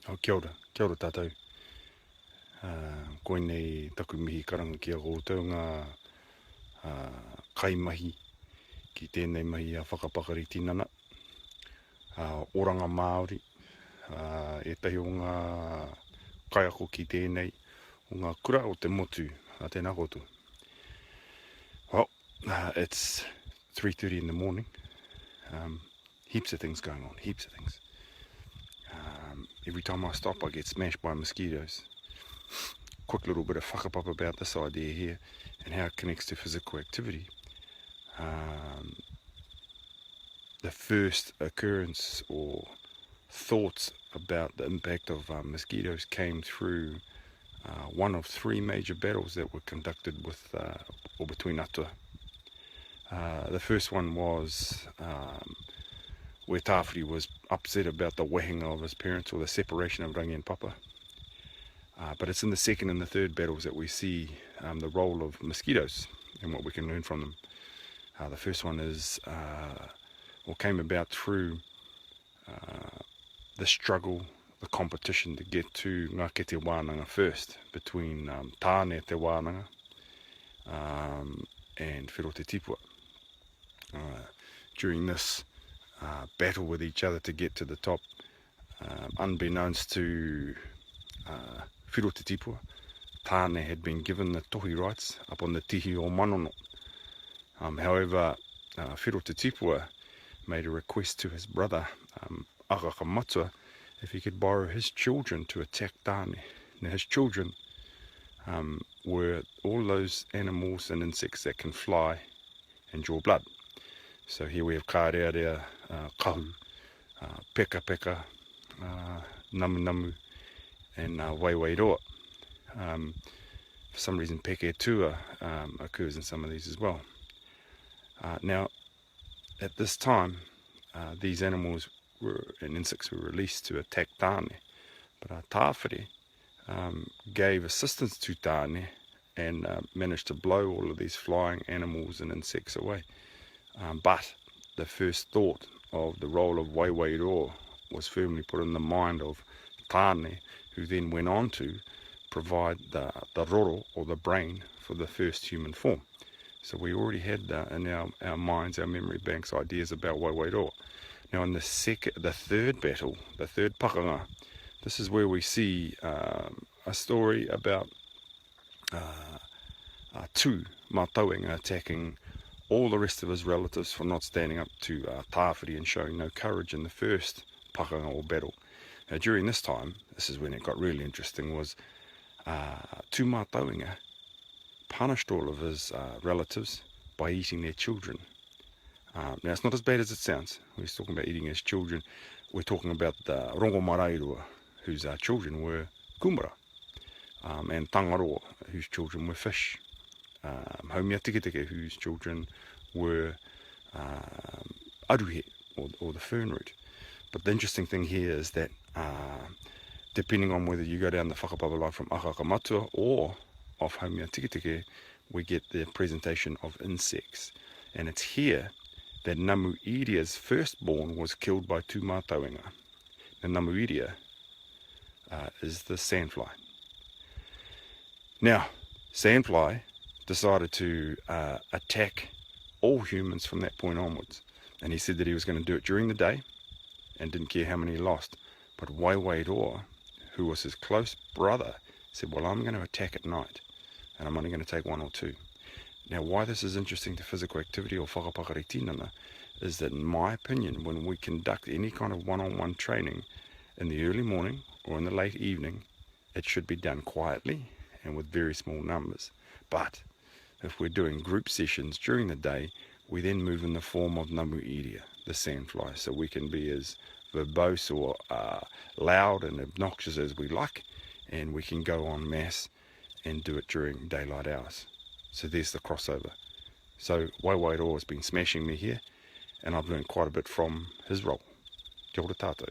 Kia ora tātou. Koe nei taku mihi karanga ki a koutou ngā kaimahi ki tēnei mahi a whakapakari tinana. Oranga Māori, etahi o ngā kaiako ki tēnei, o ngā kura o te motu, a tēnā koutou. Well, it's 3:30 in the morning. Heaps of things going on, heaps of things. Every time I stop, I get smashed by mosquitoes. Quick little bit of whakapapa about this idea here and how it connects to physical activity. The first occurrence or thoughts about the impact of mosquitoes came through one of three major battles that were conducted with or between Atua. The first one was where Tāwhiri was upset about the wehenga of his parents, or the separation of Rangi and Papa. But it's in the second and the third battles that we see the role of mosquitoes and what we can learn from them. The first one is, or came about through the struggle, the competition to get to Ngāke Te Wānanga first, between Tāne Te Wānanga and Whiro Te Tipua. During this battle with each other to get to the top, unbeknownst to Whiro Te Tipua, Tāne had been given the tohi rights up on the tihi o Manono. However, Whiro Te Tipua made a request to his brother, Matua, if he could borrow his children to attack Tāne. Now his children were all those animals and insects that can fly and draw blood. So here we have kārearea, kahu, peka peka, namu namu, and waiwairoa. For some reason peke tua occurs in some of these as well. Now at this time these animals and insects were released to attack Tāne, but Tāwhiri gave assistance to Tāne and managed to blow all of these flying animals and insects away. But the first thought of the role of waiwairoa was firmly put in the mind of Tāne, who then went on to provide the roro, or the brain, for the first human form. So we already had in our minds, our memory banks, ideas about waiwairoa. Now in the third battle, the third pakanga, this is where we see a story about two Mātauenga attacking all the rest of his relatives for not standing up to Tāwhiri and showing no courage in the first pakanga or battle. Now during this time, this is when it got really interesting, was two Mātauenga punished all of his relatives by eating their children. Now it's not as bad as it sounds. We're talking about eating his children. We're talking about the Rongo Marairua, whose children were kumara, and Tangaroa, whose children were fish. Haumia Tiketeke, whose children were aruhe, or the fern root. But the interesting thing here is that depending on whether you go down the whakapapa line from Matua or of Haumia Tiketeke, we get the presentation of insects. And it's here that Namuiria's firstborn was killed by two Mātauenga. The Namuiria is the sandfly. Now, sandfly decided to attack all humans from that point onwards. And he said that he was going to do it during the day and didn't care how many he lost. But Waiwairoa, who was his close brother, said, well, I'm going to attack at night and I'm only going to take one or two. Now why this is interesting to physical activity or whakapakari tinana is that, in my opinion, when we conduct any kind of one-on-one training in the early morning or in the late evening, it should be done quietly and with very small numbers. But if we're doing group sessions during the day, we then move in the form of Namuiria, the sandfly, so we can be as verbose or loud and obnoxious as we like, and we can go en masse and do it during daylight hours. So there's the crossover. So Waiwairoa has been smashing me here, and I've learned quite a bit from his role. Kia ora tātou.